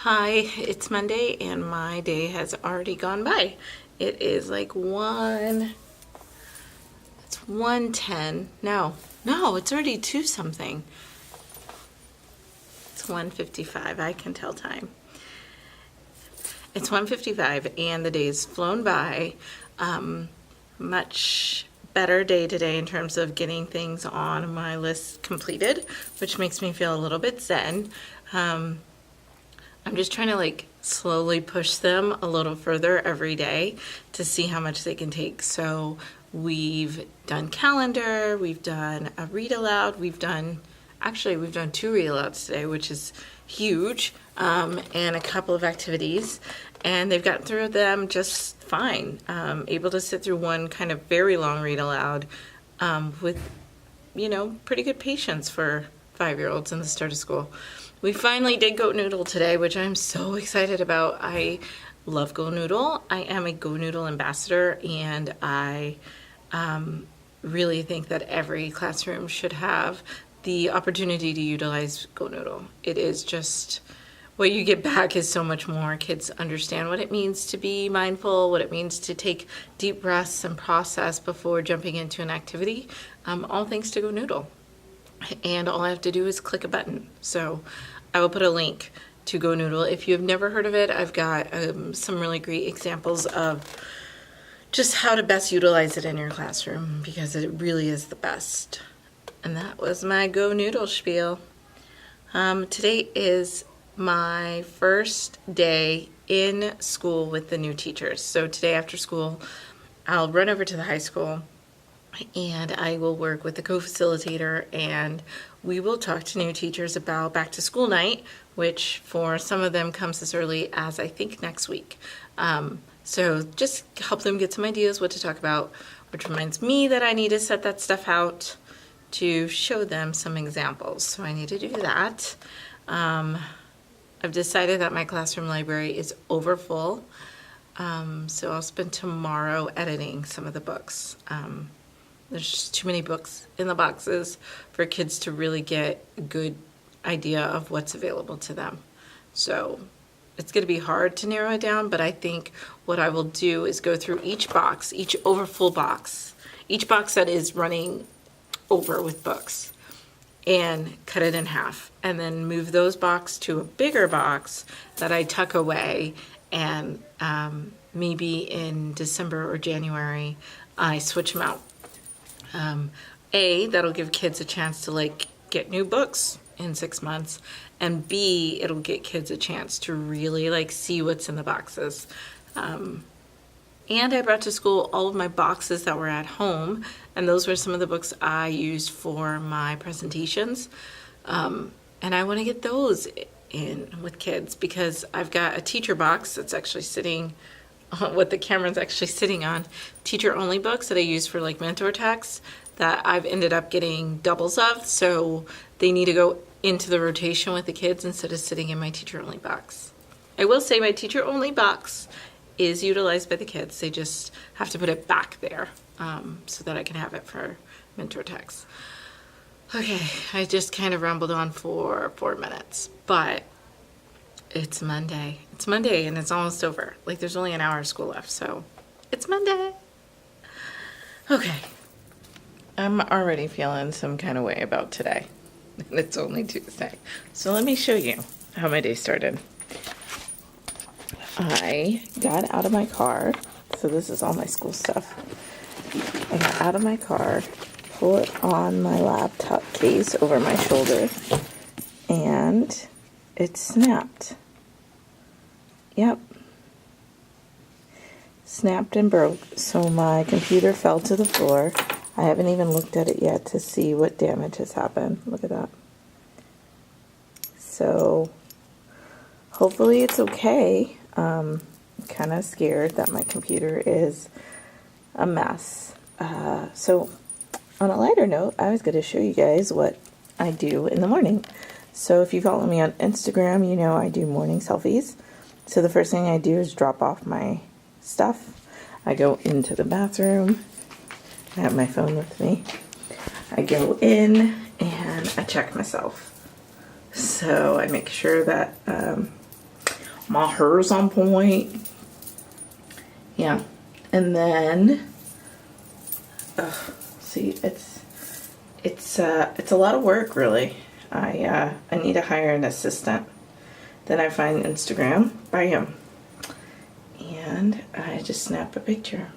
Hi, it's Monday and my day has already gone by. It is like it's 1:10. No, it's already 2 something. It's 1:55. I can tell time. It's 1:55 and the day's flown by. Much better day today in terms of getting things on my list completed, which makes me feel a little bit zen. I'm just trying to slowly push them a little further every day to see how much they can take. So we've done calendar, we've done a read aloud, we've done 2 read alouds today, which is huge, and a couple of activities, and they've gotten through them just fine. Able to sit through one kind of very long read aloud with pretty good patience for 5-year-olds in the start of school. We finally did Goat Noodle today, which I'm so excited about. I love Go Noodle. I am a Go Noodle ambassador, and I really think that every classroom should have the opportunity to utilize Go Noodle. It is just, what you get back is so much more. Kids understand what it means to be mindful, what it means to take deep breaths and process before jumping into an activity, all thanks to Go Noodle. And all I have to do is click a button. So I will put a link to Go Noodle. If you have never heard of it, I've got some really great examples of just how to best utilize it in your classroom, because it really is the best. And that was my Go Noodle spiel. Today is my first day in school with the new teachers. So today after school, I'll run over to the high school and I will work with the co-facilitator, and we will talk to new teachers about back to school night, which for some of them comes as early as I think next week. So just help them get some ideas what to talk about, which reminds me that I need to set that stuff out to show them some examples. So I need to do that. I've decided that my classroom library is over full. So I'll spend tomorrow editing some of the books. There's just too many books in the boxes for kids to really get a good idea of what's available to them. So it's going to be hard to narrow it down, but I think what I will do is go through each box, each overfull box, each box that is running over with books, and cut it in half, and then move those boxes to a bigger box that I tuck away, and maybe in December or January I switch them out. That'll give kids a chance to get new books in 6 months, and B, it'll get kids a chance to really see what's in the boxes. And I brought to school all of my boxes that were at home, and those were some of the books I used for my presentations. And I want to get those in with kids, because I've got a teacher box that's actually sitting on what the camera's actually sitting on, teacher only books that I use for mentor texts that I've ended up getting doubles of, so they need to go into the rotation with the kids instead of sitting in my teacher only box. I will say my teacher only box is utilized by the kids. They just have to put it back there so that I can have it for mentor texts. Okay, I just kind of rambled on for 4 minutes, but it's Monday. It's Monday and it's almost over. There's only an hour of school left, so it's Monday. Okay, I'm already feeling some kind of way about today. And it's only Tuesday. So let me show you how my day started. I got out of my car. So this is all my school stuff. I got out of my car, put on my laptop case over my shoulder, and it snapped. Yep. Snapped and broke. So my computer fell to the floor. I haven't even looked at it yet to see what damage has happened. Look at that. So hopefully it's okay. I'm kind of scared that my computer is a mess. So on a lighter note, I was going to show you guys what I do in the morning. So if you follow me on Instagram, you know I do morning selfies. So the first thing I do is drop off my stuff. I go into the bathroom. I have my phone with me. I go in and I check myself. So I make sure that My hair's on point. Yeah. And then, see, it's a lot of work, really. I need to hire an assistant. Then I find Instagram, bam, and I just snap a picture.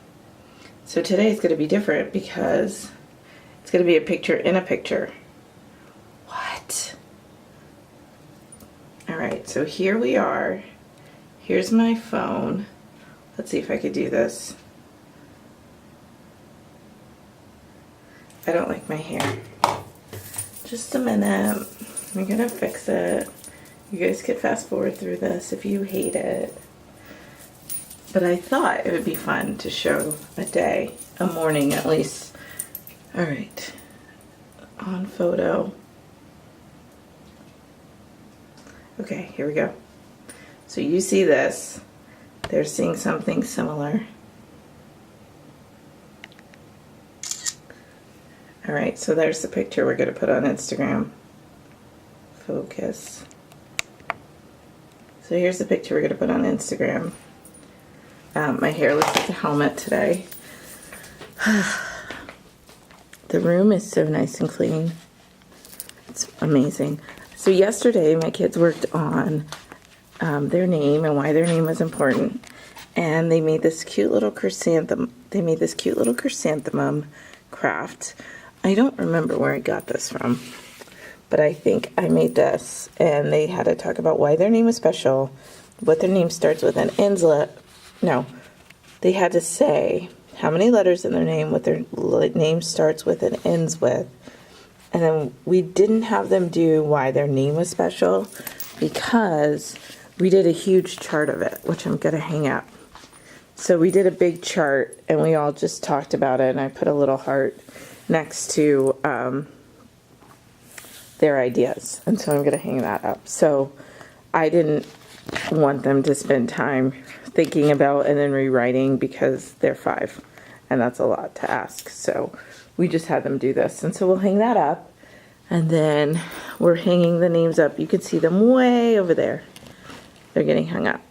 So today is going to be different because it's going to be a picture in a picture. What? All right, so here we are. Here's my phone. Let's see if I could do this. I don't like my hair. Just a minute. I'm gonna fix it. You guys could fast forward through this if you hate it. But I thought it would be fun to show a day, a morning at least. All right, on photo. Okay, here we go. So you see this. They're seeing something similar. All right, so there's the picture we're gonna put on Instagram. Focus. So here's the picture we're gonna put on Instagram. My hair looks like a helmet today. The room is so nice and clean. It's amazing. So yesterday my kids worked on their name and why their name was important. And they made this cute little chrysanthemum. They made this cute little chrysanthemum craft. I don't remember where I got this from, but I think I made this. And they had to talk about why their name was special, what their name starts with and ends with. No, they had to say how many letters in their name, what their name starts with and ends with. And then we didn't have them do why their name was special because we did a huge chart of it, which I'm going to hang up. So we did a big chart and we all just talked about it, and I put a little heart next to their ideas. And so I'm going to hang that up. So I didn't want them to spend time thinking about and then rewriting because they're 5 and that's a lot to ask. So we just had them do this. And so we'll hang that up, and then we're hanging the names up. You can see them way over there. They're getting hung up.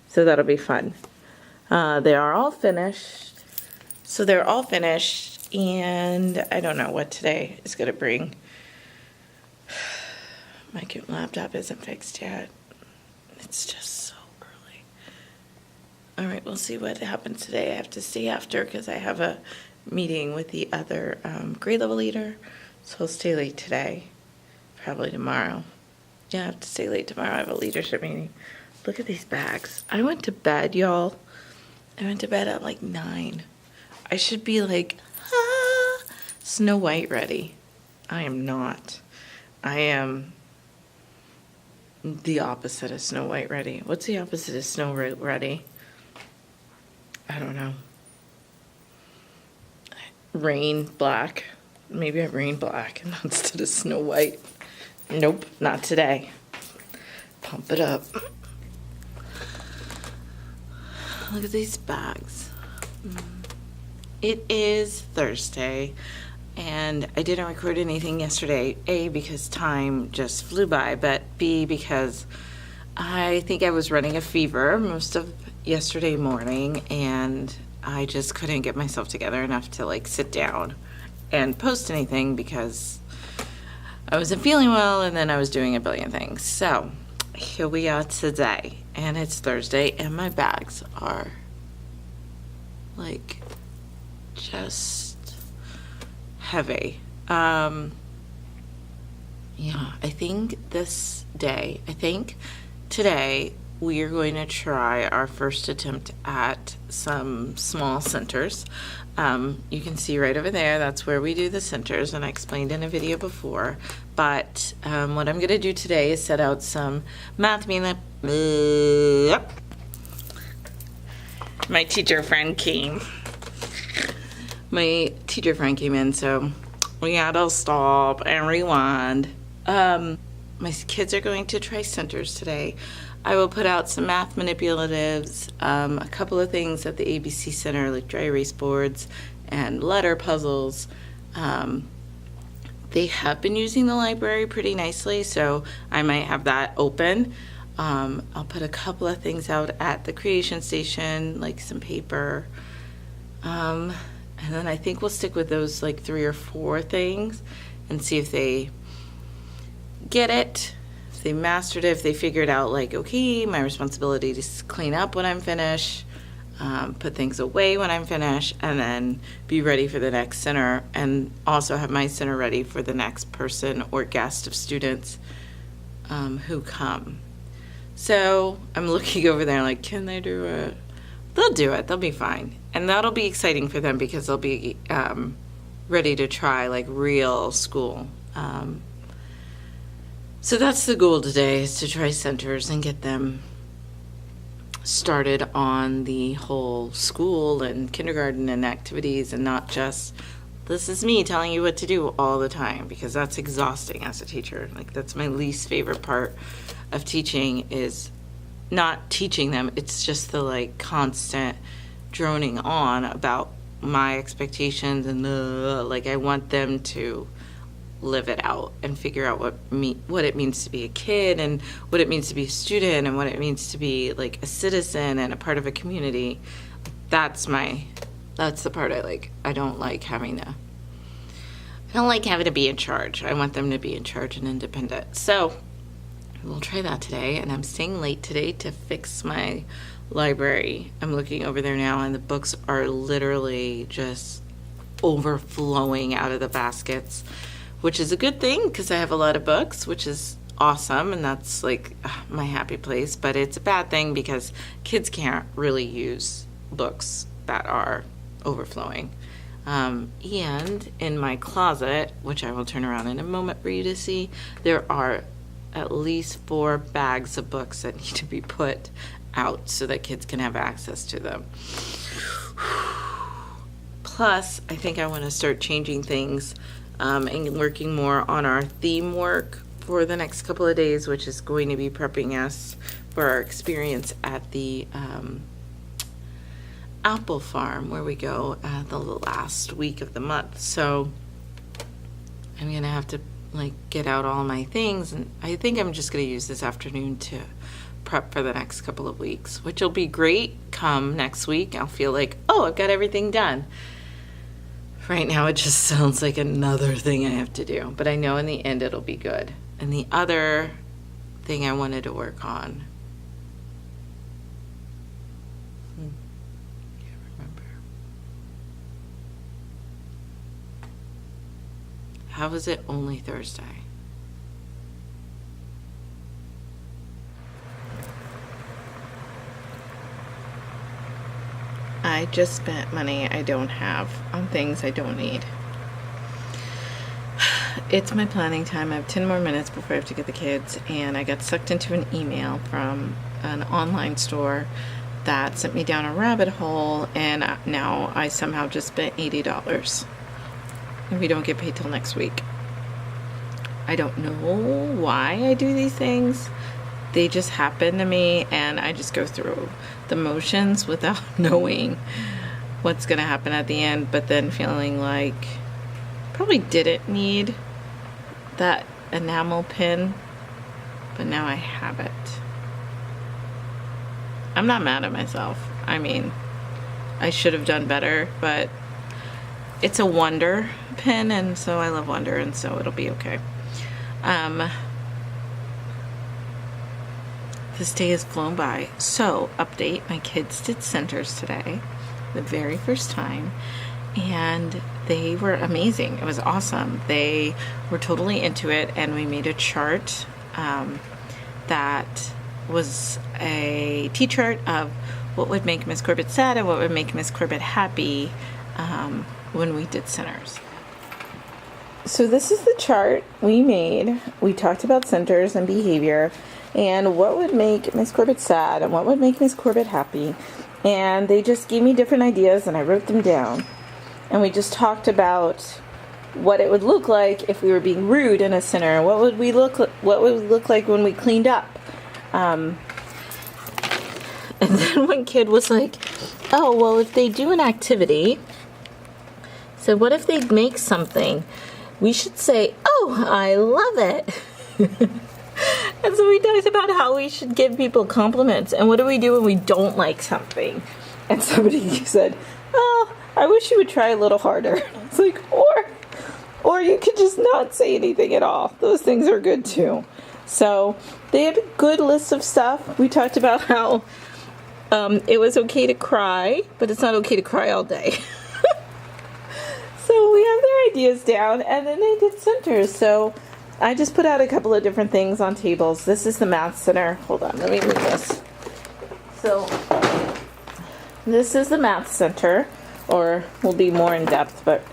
So that'll be fun. They are all finished. So they're all finished, and I don't know what today is going to bring. My cute laptop isn't fixed yet. It's just so early. All right, we'll see what happens today. I have to stay after because I have a meeting with the other grade level leader. So I'll stay late today, probably tomorrow. Yeah, I have to stay late tomorrow. I have a leadership meeting. Look at these bags. I went to bed, y'all. I went to bed at like 9. I should be like, Snow White ready. I am not. I am the opposite of Snow White ready. What's the opposite of Snow White ready? I don't know. Rain black. Maybe I'm rain black instead of Snow White. Nope, not today. Pump it up. Look at these bags. It is Thursday, and I didn't record anything yesterday. A, because time just flew by, but B, because I think I was running a fever most of yesterday morning, and I just couldn't get myself together enough to like sit down and post anything because I wasn't feeling well, and then I was doing a billion things. So here we are today, and it's Thursday, and my bags are like just heavy. Yeah, I think today we are going to try our first attempt at some small centers. You can see right over there, that's where we do the centers, and I explained in a video before. But what I'm going to do today is set out some math. My teacher friend came. My teacher friend came in, so we gotta stop and rewind. My kids are going to try centers today. I will put out some math manipulatives, a couple of things at the ABC Center, like dry erase boards and letter puzzles. They have been using the library pretty nicely, so I might have that open. I'll put a couple of things out at the Creation Station, like some paper. And then I think we'll stick with those like 3 or 4 things and see if they get it, if they mastered it, if they figured out like, okay, my responsibility is to clean up when I'm finished, put things away when I'm finished, and then be ready for the next center, and also have my center ready for the next person or guest of students who come. So I'm looking over there like, can they do it? They'll do it. They'll be fine. And that'll be exciting for them because they'll be ready to try like real school. So that's the goal today, is to try centers and get them started on the whole school and kindergarten and activities, and not just, this is me telling you what to do all the time, because that's exhausting as a teacher. Like, that's my least favorite part of teaching, is not teaching them. It's just the like constant droning on about my expectations, and like I want them to live it out and figure out what it means to be a kid, and what it means to be a student, and what it means to be like a citizen and a part of a community. That's the part I like. I don't like having to be in charge. I want them to be in charge and independent. So we'll try that today, and I'm staying late today to fix my library. I'm looking over there now, and the books are literally just overflowing out of the baskets, which is a good thing because I have a lot of books, which is awesome, and that's like my happy place. But it's a bad thing because kids can't really use books that are overflowing. And in my closet, which I will turn around in a moment for you to see, there are at least 4 bags of books that need to be put out so that kids can have access to them. Plus, I think I want to start changing things and working more on our theme work for the next couple of days, which is going to be prepping us for our experience at the apple farm, where we go the last week of the month. So I'm gonna have to like get out all my things, and I think I'm just gonna use this afternoon to prep for the next couple of weeks, which will be great. Come next week, I'll feel like, oh, I've got everything done. Right now, it just sounds like another thing I have to do, but I know in the end it'll be good. And the other thing I wanted to work on, can't remember. How is it only Thursday? I just spent money I don't have on things I don't need. It's my planning time. I have 10 more minutes before I have to get the kids, and I got sucked into an email from an online store that sent me down a rabbit hole, and now I somehow just spent $80. And we don't get paid till next week. I don't know why I do these things. They just happen to me, and I just go through the motions without knowing what's going to happen at the end, but then feeling like probably didn't need that enamel pin, but now I have it. I'm not mad at myself. I mean, I should have done better, but it's a Wonder pin, and so I love Wonder, and so it'll be okay. This day has flown by. So, update, my kids did centers today, the very first time, and they were amazing. It was awesome. They were totally into it, and we made a chart that was a T-chart of what would make Miss Corbett sad and what would make Miss Corbett happy when we did centers. So this is the chart we made. We talked about centers and behavior, and what would make Miss Corbett sad and what would make Miss Corbett happy. And they just gave me different ideas, and I wrote them down. And we just talked about what it would look like if we were being rude in a center. What would we look like when we cleaned up? And then one kid was like, oh, well, if they do an activity, so what if they make something? We should say, oh, I love it. And so we talked about how we should give people compliments and what do we do when we don't like something. And somebody said, oh, I wish you would try a little harder. It's like, or you could just not say anything at all. Those things are good too. So they had a good list of stuff. We talked about how it was okay to cry, but it's not okay to cry all day. So we have their ideas down, and then they did centers. So I just put out a couple of different things on tables. This is the math center. Hold on, let me move this. So this is the math center, or we'll be more in depth, but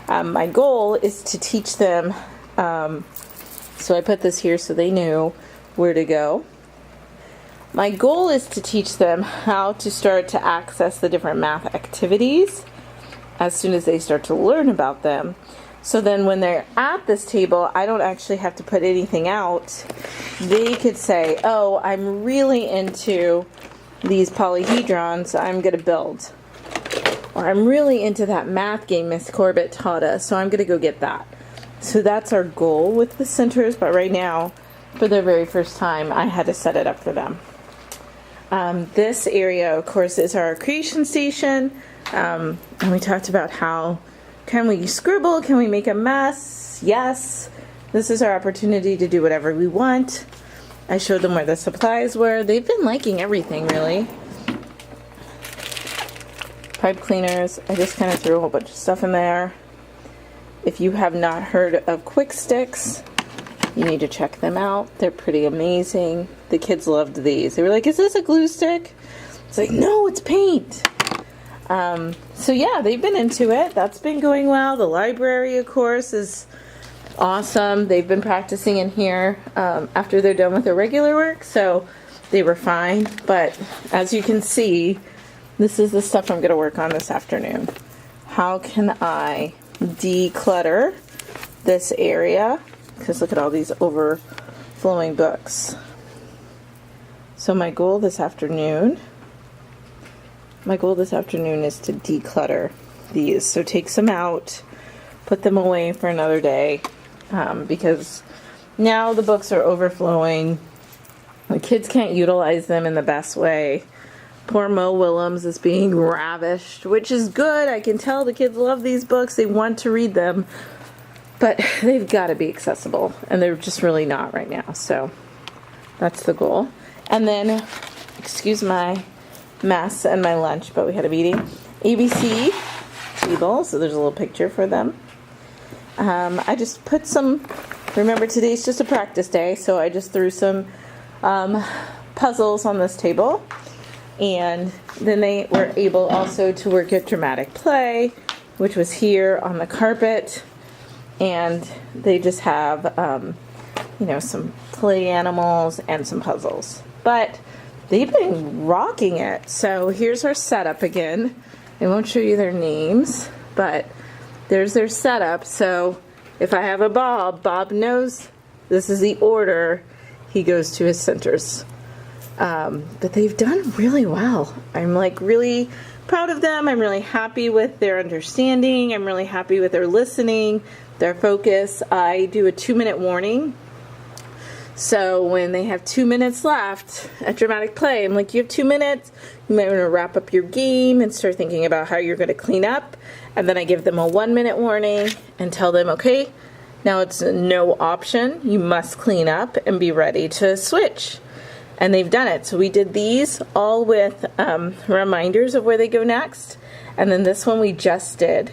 my goal is to teach them, so I put this here so they knew where to go. My goal is to teach them how to start to access the different math activities as soon as they start to learn about them. So then when they're at this table, I don't actually have to put anything out. They could say, oh, I'm really into these polyhedrons, I'm going to build. Or I'm really into that math game Miss Corbett taught us, so I'm going to go get that. So that's our goal with the centers, but right now, for the very first time, I had to set it up for them. This area, of course, is our creation station. And we talked about how can we scribble? Can we make a mess? Yes. This is our opportunity to do whatever we want. I showed them where the supplies were. They've been liking everything, really. Pipe cleaners. I just kind of threw a whole bunch of stuff in there. If you have not heard of Quick Sticks, you need to check them out. They're pretty amazing. The kids loved these. They were like, is this a glue stick? It's like, no, it's paint. So yeah, they've been into it. That's been going well. The library, of course, is awesome. They've been practicing in here after they're done with their regular work, so they were fine. But as you can see, this is the stuff I'm going to work on this afternoon. How can I declutter this area? Because look at all these overflowing books. So my goal this afternoon is to declutter these. So take some out, put them away for another day, because now the books are overflowing. The kids can't utilize them in the best way. Poor Mo Willems is being ravished, which is good. I can tell the kids love these books. They want to read them, but they've got to be accessible, and they're just really not right now. So that's the goal. And then, excuse my mess and my lunch, but we had a meeting. ABC table, so there's a little picture for them. I just put some, remember today's just a practice day, so I just threw some puzzles on this table. And then they were able also to work at Dramatic Play, which was here on the carpet. And they just have, some play animals and some puzzles. But they've been rocking it. So here's our setup again. I won't show you their names, but there's their setup. So if I have a Bob knows this is the order he goes to his centers. But they've done really well. I'm like really proud of them. I'm really happy with their understanding. I'm really happy with their listening, their focus. I do a 2-minute warning. So when they have 2 minutes left at Dramatic Play, I'm like, you have 2 minutes. You might want to wrap up your game and start thinking about how you're going to clean up. And then I give them a 1-minute warning and tell them, okay, now it's no option. You must clean up and be ready to switch. And they've done it. So we did these all with reminders of where they go next. And then this one we just did.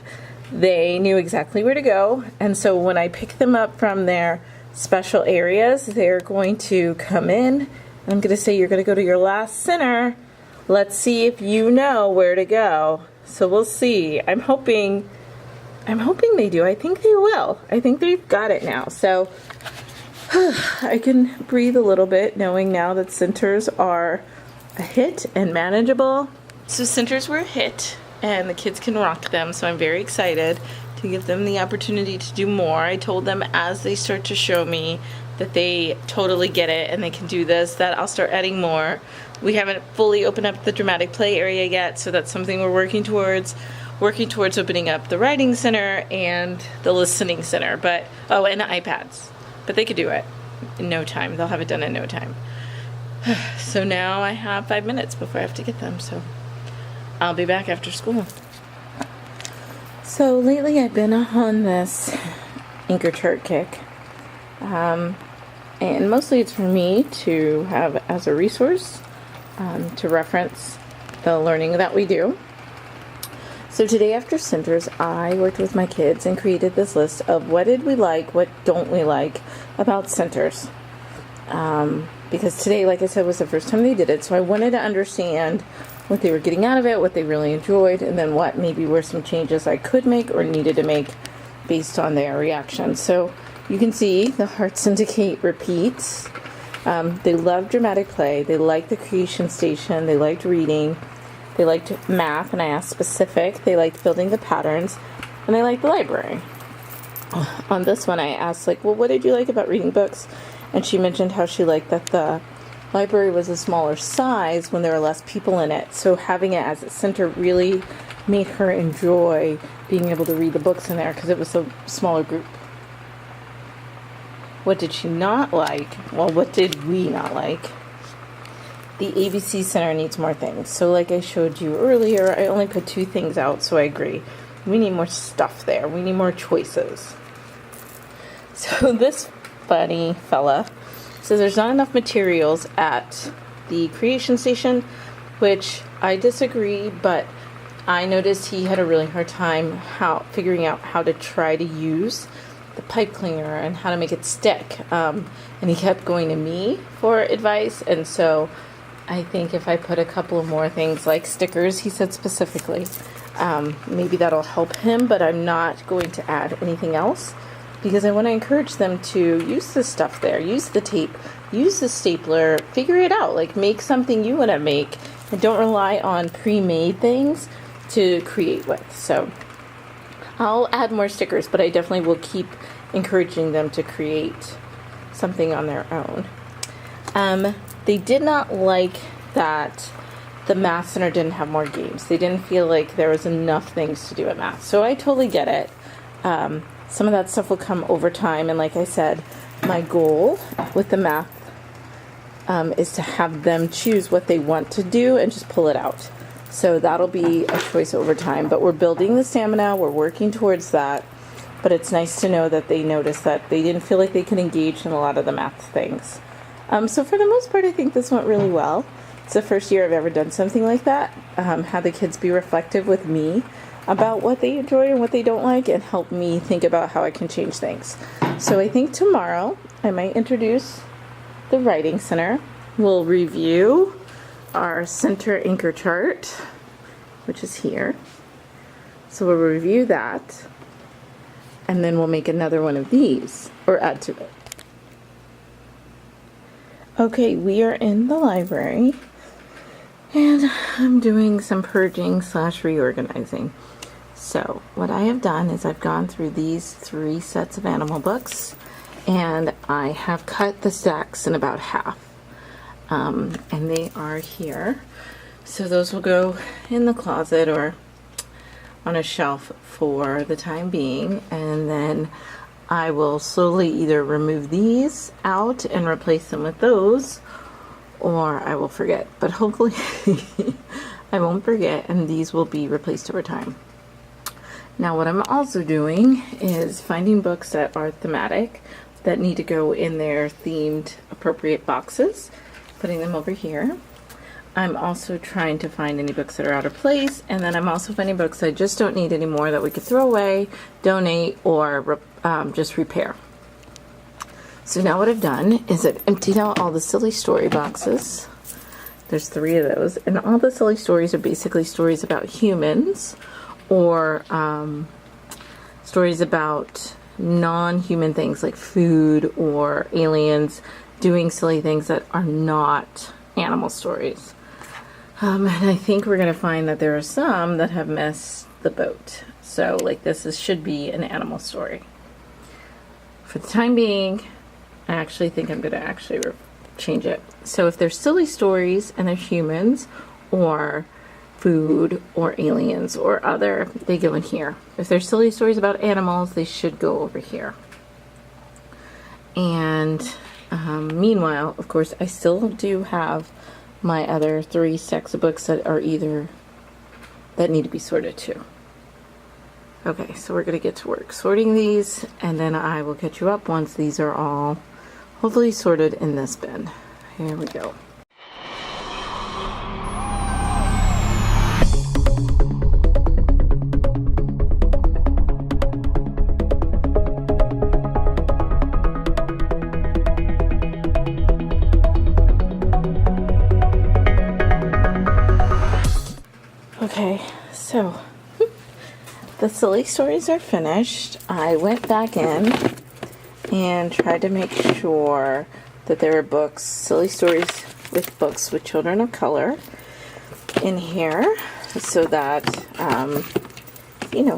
They knew exactly where to go. And so when I pick them up from their special areas, they're going to come in. And I'm going to say, you're going to go to your last center. Let's see if you know where to go. So we'll see. I'm hoping they do. I think they will. I think they've got it now. So I can breathe a little bit knowing now that centers are a hit and manageable. So centers were a hit and the kids can rock them, so I'm very excited to give them the opportunity to do more. I told them as they start to show me that they totally get it and they can do this, that I'll start adding more. We haven't fully opened up the Dramatic Play area yet, so that's something we're working towards opening up the writing center and the listening center, and iPads. But they could do it. in no time. They'll have it done in no time. So now I have 5 minutes before I have to get them, so I'll be back after school. So lately I've been on this Anchor chart kick. And mostly it's for me to have as a resource to reference the learning that we do. So today after Centers, I worked with my kids and created this list of what did we like, what don't we like about Centers. Because today, like I said, was the first time they did it, so I wanted to understand what they were getting out of it, what they really enjoyed, and then what maybe were some changes I could make or needed to make based on their reaction. So you can see the hearts indicate repeats. They love dramatic play. They liked the creation station. They liked reading. They liked math, and I asked specific. They liked building the patterns, and they liked the library. On this one, I asked, like, well, what did you like about reading books? And she mentioned how she liked that the library was a smaller size when there were less people in it. So having it as a center really made her enjoy being able to read the books in there because it was a smaller group. What did she not like? Well, what did we not like? The ABC Center needs more things. So like I showed you earlier, I only put 2 things out, so I agree. We need more stuff there. We need more choices. So this funny fella says there's not enough materials at the creation station, which I disagree, but I noticed he had a really hard time figuring out how to try to use the pipe cleaner and how to make it stick. And he kept going to me for advice, and so I think if I put a couple of more things like stickers, he said specifically, maybe that'll help him, but I'm not going to add anything else because I want to encourage them to use the stuff there, use the tape, use the stapler, figure it out, like make something you want to make and don't rely on pre-made things to create with. So I'll add more stickers, but I definitely will keep encouraging them to create something on their own. They did not like that the math center didn't have more games. They didn't feel like there was enough things to do at math. So I totally get it. Some of that stuff will come over time. And like I said, my goal with the math is to have them choose what they want to do and just pull it out. So that'll be a choice over time. But we're building the stamina. We're working towards that. But it's nice to know that they noticed that they didn't feel like they could engage in a lot of the math things. So for the most part, I think this went really well. It's the first year I've ever done something like that. Have the kids be reflective with me about what they enjoy and what they don't like and help me think about how I can change things. So I think tomorrow I might introduce the writing center. We'll review our center anchor chart, which is here. So we'll review that and then we'll make another one of these or add to it. Okay, we are in the library and I'm doing some purging / reorganizing. So what I have done is I've gone through these 3 sets of animal books and I have cut the stacks in about half. And they are here. So those will go in the closet or on a shelf for the time being, and then I will slowly either remove these out and replace them with those, or I will forget. But hopefully I won't forget, and these will be replaced over time. Now what I'm also doing is finding books that are thematic, that need to go in their themed appropriate boxes, putting them over here. I'm also trying to find any books that are out of place, and then I'm also finding books I just don't need anymore that we could throw away, donate, or just repair. So now what I've done is I've emptied out all the silly story boxes. There's 3 of those, and all the silly stories are basically stories about humans or stories about non-human things like food or aliens doing silly things that are not animal stories. And I think we're going to find that there are some that have missed the boat. So like this should be an animal story. For the time being, I actually think I'm going to actually change it. So if they're silly stories and they're humans or food or aliens or other, they go in here. If they're silly stories about animals, they should go over here. And Meanwhile, of course, I still do have my other 3 stacks of books that need to be sorted too. Okay, so we're going to get to work sorting these, and then I will catch you up once these are all hopefully sorted in this bin. Here we go. Okay, so the silly stories are finished. I went back in and tried to make sure that there were books, silly stories with books with children of color in here so that,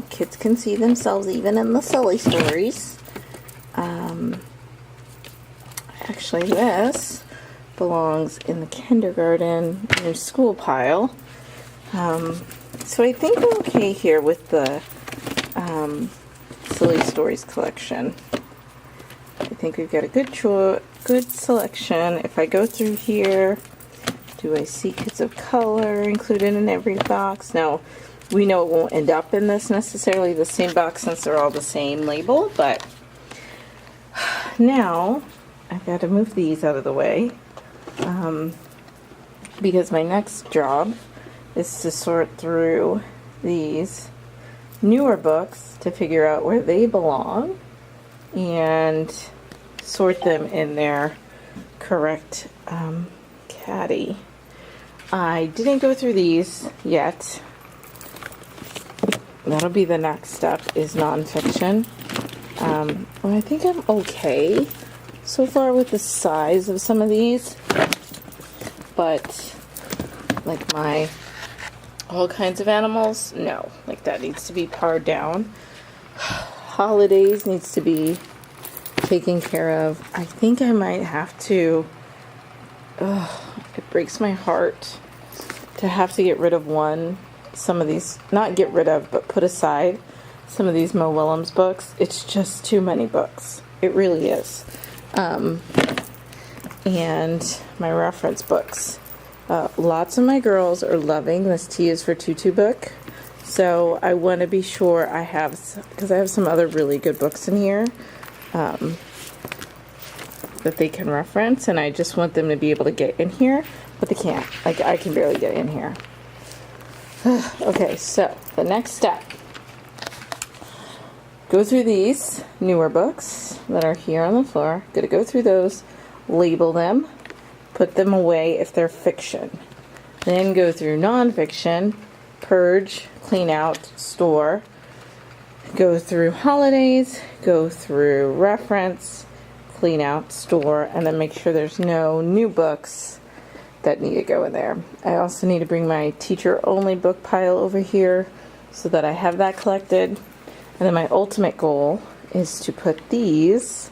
kids can see themselves even in the silly stories. Actually, this belongs in the kindergarten new school pile. So I think we're okay here with the silly stories collection. I think we've got a good selection. If I go through here, do I see kids of color included in every box? No, we know it won't end up in this necessarily the same box since they're all the same label, but now I've got to move these out of the way because my next job is to sort through these newer books to figure out where they belong and sort them in their correct caddy. I didn't go through these yet. That'll be the next step, is nonfiction. Well, I think I'm okay so far with the size of some of these, but like my all kinds of animals, no, like that needs to be pared down. Holidays needs to be taken care of. I think I might have to, it breaks my heart to have to get rid of some of these, not get rid of, but put aside some of these Mo Willems books. It's just too many books. It really is. And my reference books. Lots of my girls are loving this T is for Tutu book. So I want to be sure I have, because I have some other really good books in here that they can reference, and I just want them to be able to get in here, but they can't. Like, I can barely get in here. Okay, so the next step. Go through these newer books that are here on the floor. Gonna go through those, label them, put them away if they're fiction. Then go through nonfiction, purge, clean out, store. Go through holidays, go through reference, clean out, store, and then make sure there's no new books that need to go in there. I also need to bring my teacher only book pile over here so that I have that collected. And then my ultimate goal is to put these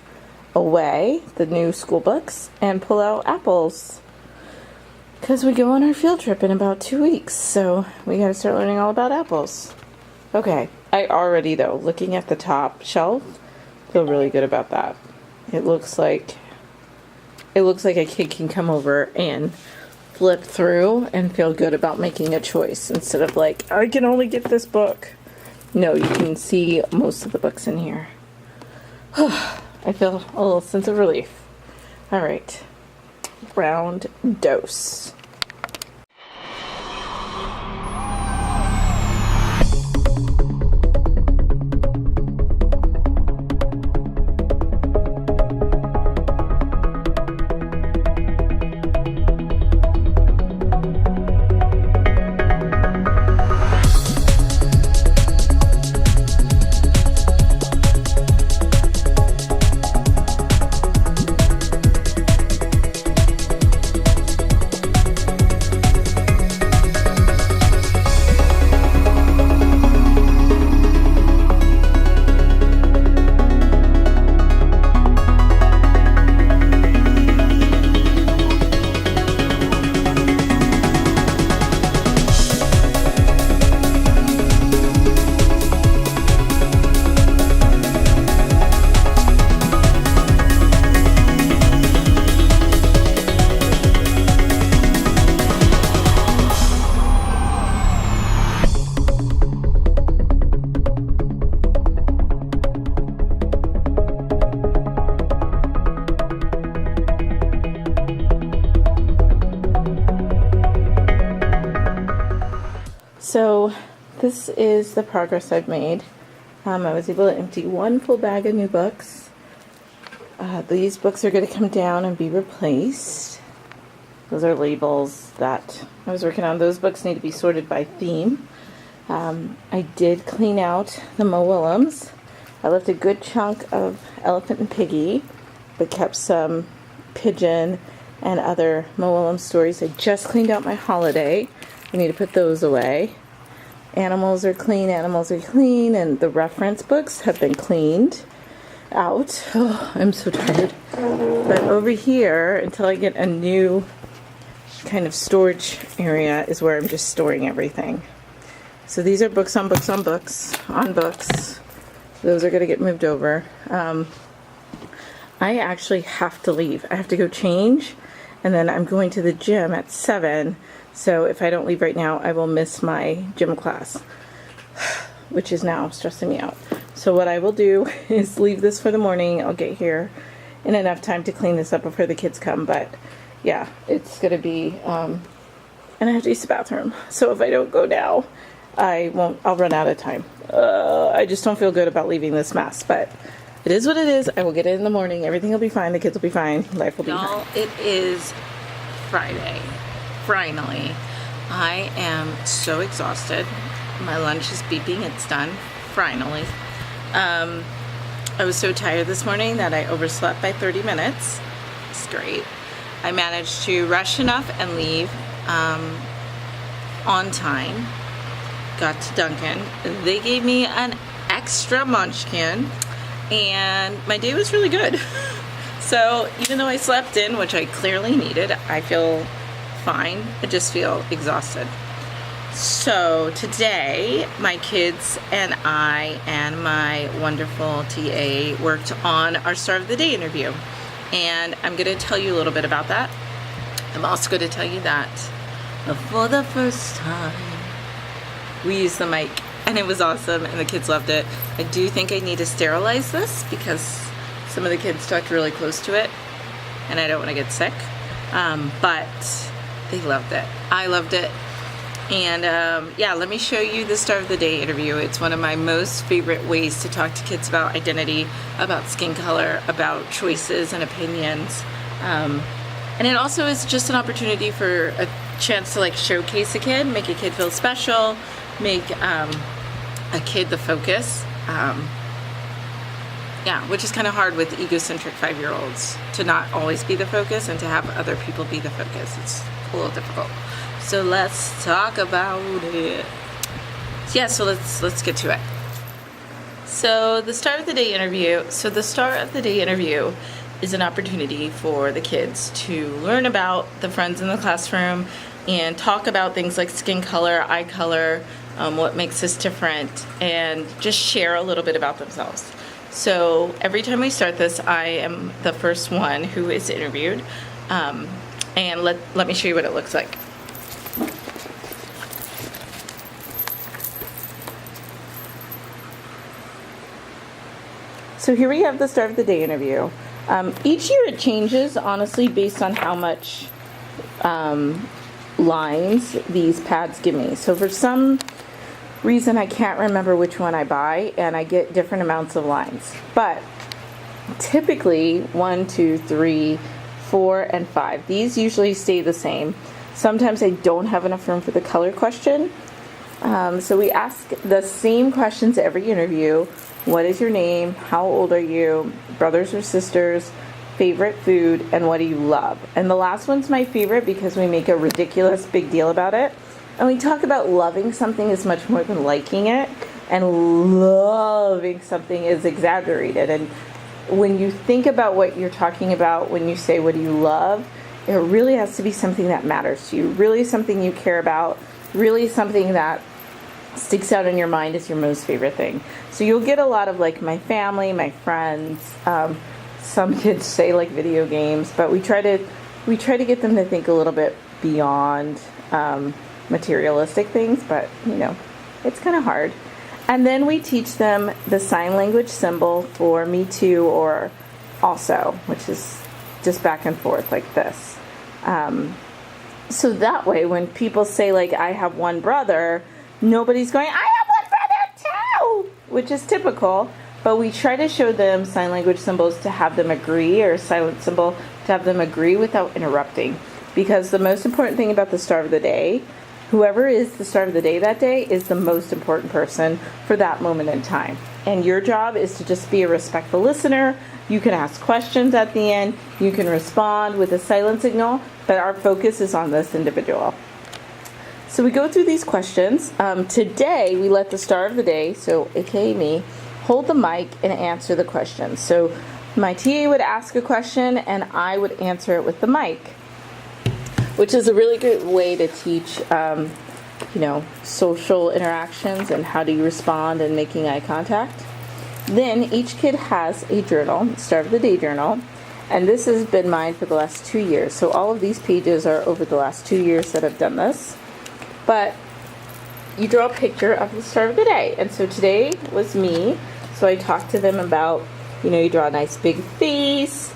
away, the new school books, and pull out apples. Because we go on our field trip in about 2 weeks, so we gotta start learning all about apples. Okay, I already, though, looking at the top shelf, feel really good about that. It looks like a kid can come over and flip through and feel good about making a choice instead of like, I can only get this book. No, you can see most of the books in here. I feel a little sense of relief. All right, round dose. so this is the progress I've made. I was able to empty one full bag of new books. These books are going to come down and be replaced. Those are labels that I was working on. Those books need to be sorted by theme. I did clean out the Mo Willems. I left a good chunk of Elephant and Piggy, but kept some Pigeon and other Mo Willems stories. I just cleaned out my holiday. I need to put those away. Animals are clean, and the reference books have been cleaned out. Oh, I'm so tired. But over here, until I get a new kind of storage area, is where I'm just storing everything. So these are books on books on books on books. Those are going to get moved over. I actually have to leave. I have to go change, and then I'm going to the gym at 7. So if I don't leave right now, I will miss my gym class, which is now stressing me out. So what I will do is leave this for the morning. I'll get here in enough time to clean this up before the kids come. But yeah, it's going to be, and I have to use the bathroom. So if I don't go now, I'll run out of time. I just don't feel good about leaving this mess, but it is what it is. I will get it in the morning. Everything will be fine. The kids will be fine. Life will be fine. It is Friday. Finally. I am so exhausted. My lunch is beeping. It's done. Finally. I was so tired this morning that I overslept by 30 minutes. It's great. I managed to rush enough and leave on time. Got to Dunkin'. They gave me an extra munchkin, and my day was really good. So even though I slept in, which I clearly needed, I feel fine. I just feel exhausted. So today, my kids and I and my wonderful TA worked on our Star of the Day interview. And I'm going to tell you a little bit about that. I'm also going to tell you that for the first time, we used the mic, and it was awesome, and the kids loved it. I do think I need to sterilize this because some of the kids talked really close to it, and I don't want to get sick. But they loved it. I loved it. And yeah, let me show you the Star of the Day interview. It's one of my most favorite ways to talk to kids about identity, about skin color, about choices and opinions. And it also is just an opportunity for a chance to like showcase a kid, make a kid feel special, make a kid the focus. Yeah, which is kind of hard with egocentric 5-year-olds to not always be the focus and to have other people be the focus. It's a little difficult. So let's talk about it. Yeah, so let's get to it. So the Star of the Day interview. So the Star of the Day interview is an opportunity for the kids to learn about the friends in the classroom and talk about things like skin color, eye color, what makes us different, and just share a little bit about themselves. So every time we start this, I am the first one who is interviewed. And let me show you what it looks like. So here we have the Star of the Day interview. Each year it changes, honestly, based on how much lines these pads give me. So for some reason I can't remember which one I buy, and I get different amounts of lines. But typically 1, 2, 3, 4, and 5. These usually stay the same. Sometimes I don't have enough room for the color question. So we ask the same questions every interview. What is your name? How old are you? Brothers or sisters? Favorite food? And what do you love? And the last one's my favorite because we make a ridiculous big deal about it. And we talk about loving something is much more than liking it. And loving something is exaggerated. And when you think about what you're talking about when you say what do you love, it really has to be something that matters to you. Really something you care about. Really something that sticks out in your mind as your most favorite thing. So you'll get a lot of like my family, my friends. Some kids say like video games, but we try to get them to think a little bit beyond materialistic things. But you know, it's kind of hard. And then we teach them the sign language symbol for me too or also, which is just back and forth like this. So that way, when people say like I have one brother, Nobody's going, I have one brother too, which is typical, but we try to show them sign language symbols to have them agree, or a silent symbol to have them agree without interrupting. Because the most important thing about the star of the day, whoever is the star of the day that day is the most important person for that moment in time. And your job is to just be a respectful listener. You can ask questions at the end. You can respond with a silent signal, but our focus is on this individual. So we go through these questions. Today, we let the star of the day, so aka me, hold the mic and answer the question. So my TA would ask a question and I would answer it with the mic, which is a really good way to teach, social interactions and how do you respond and making eye contact. Then each kid has a journal, Star of the Day journal, and this has been mine for the last 2 years. So all of these pages are over the last 2 years that I've done this. But you draw a picture of the star of the day. And so today was me. So I talked to them about, you draw a nice big face.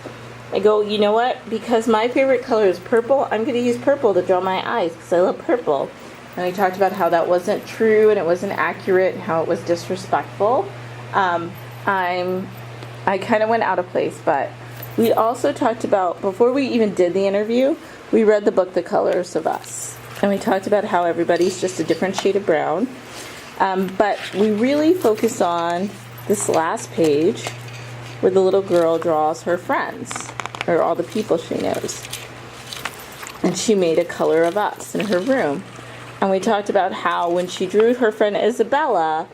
I go, you know what? Because my favorite color is purple, I'm going to use purple to draw my eyes because I love purple. And I talked about how that wasn't true and it wasn't accurate and how it was disrespectful. I kind of went out of place, but we also talked about, before we even did the interview, we read the book, The Colors of Us. And we talked about how everybody's just a different shade of brown. But we really focused on this last page where the little girl draws her friends, or all the people she knows. And she made a color of us in her room. And we talked about how when she drew her friend Isabella,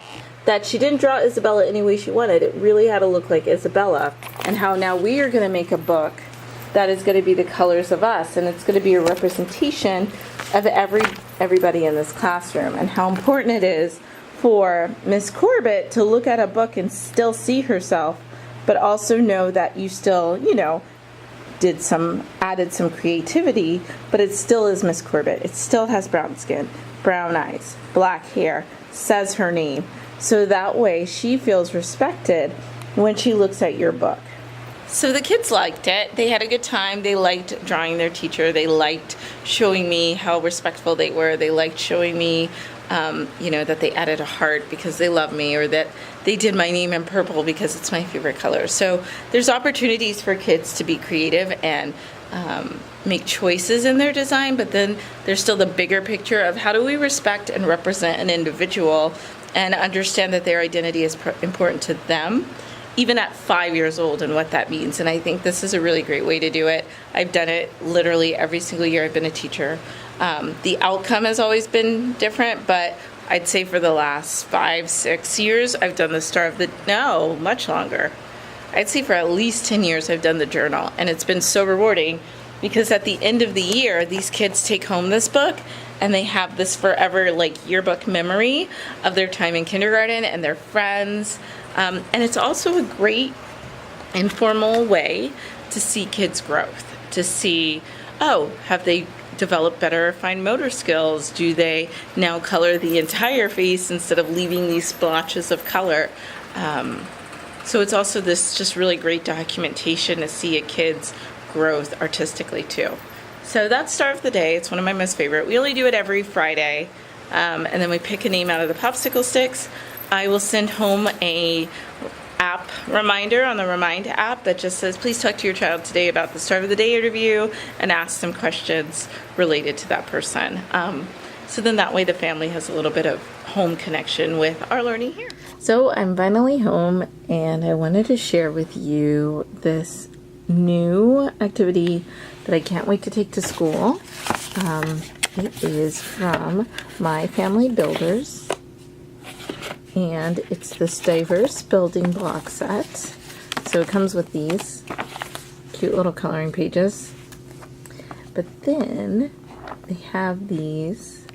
that she didn't draw Isabella any way she wanted. It really had to look like Isabella. And how now we are going to make a book that is going to be the colors of us. And it's going to be a representation of everybody in this classroom. And how important it is for Miss Corbett to look at a book and still see herself, but also know that you still, added some creativity, but it still is Miss Corbett. It still has brown skin, brown eyes, black hair, says her name. So that way she feels respected when she looks at your book. So the kids liked it. They had a good time. They liked drawing their teacher. They liked showing me how respectful they were. They liked showing me, that they added a heart because they love me, or that they did my name in purple because it's my favorite color. So there's opportunities for kids to be creative and make choices in their design, but then there's still the bigger picture of how do we respect and represent an individual and understand that their identity is important to them, even at 5 years old, and what that means. And I think this is a really great way to do it. I've done it literally every single year I've been a teacher. The outcome has always been different, but I'd say for the last 5-6 years, I've done the much longer. I'd say for at least 10 years, I've done the journal. And it's been so rewarding because at the end of the year, these kids take home this book and they have this forever yearbook memory of their time in kindergarten and their friends. And it's also a great informal way to see kids' growth, to see, have they developed better fine motor skills? Do they now color the entire face instead of leaving these splotches of color? So it's also this just really great documentation to see a kid's growth artistically too. So that's Star of the Day. It's one of my most favorite. We only do it every Friday, and then we pick a name out of the popsicle sticks. I will send home a app reminder on the Remind app that just says, please talk to your child today about the Star of the Day interview and ask some questions related to that person. So then that way the family has a little bit of home connection with our learning here. So I'm finally home and I wanted to share with you this new activity that I can't wait to take to school. It is from My Family Builders, and it's this diverse building block set. So it comes with these cute little coloring pages, but then they have these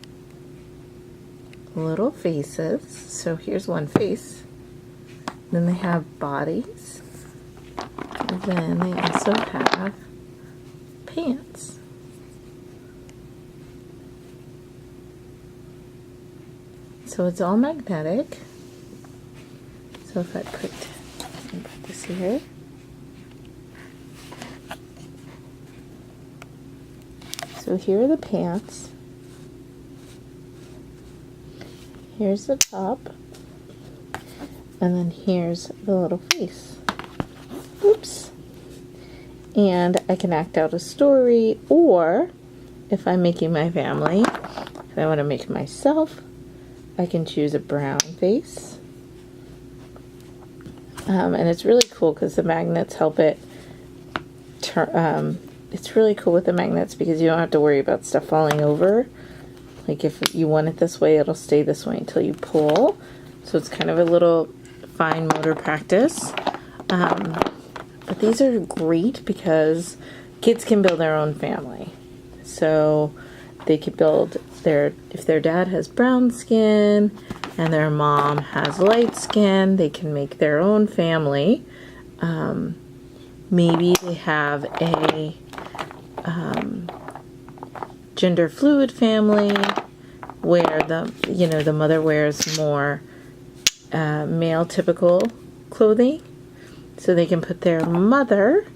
little faces. So here's one face. Then they have bodies. And then they also have pants. So it's all magnetic. So if I put this here, so here are the pants. here's the top, and then here's the little face. Oops. And I can act out a story, or if I'm making my family, if I want to make myself, I can choose a brown face. And it's really cool because the magnets help it turn. It's really cool with the magnets because you don't have to worry about stuff falling over. Like if you want it this way, it'll stay this way until you pull. So it's kind of a little fine motor practice. But these are great because kids can build their own family. So they could build if their dad has brown skin and their mom has light skin, they can make their own family. Maybe they have a gender fluid family where the mother wears more male typical clothing, so they can put their mother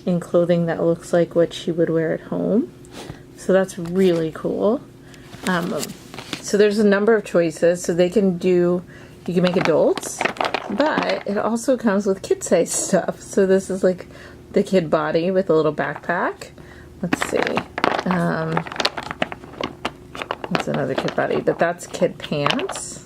in clothing that looks like what she would wear at home. So that's really cool. So there's a number of choices. So you can make adults, but it also comes with kid-sized stuff. So this is like the kid body with a little backpack. Let's see. That's another kid body, but that's kid pants.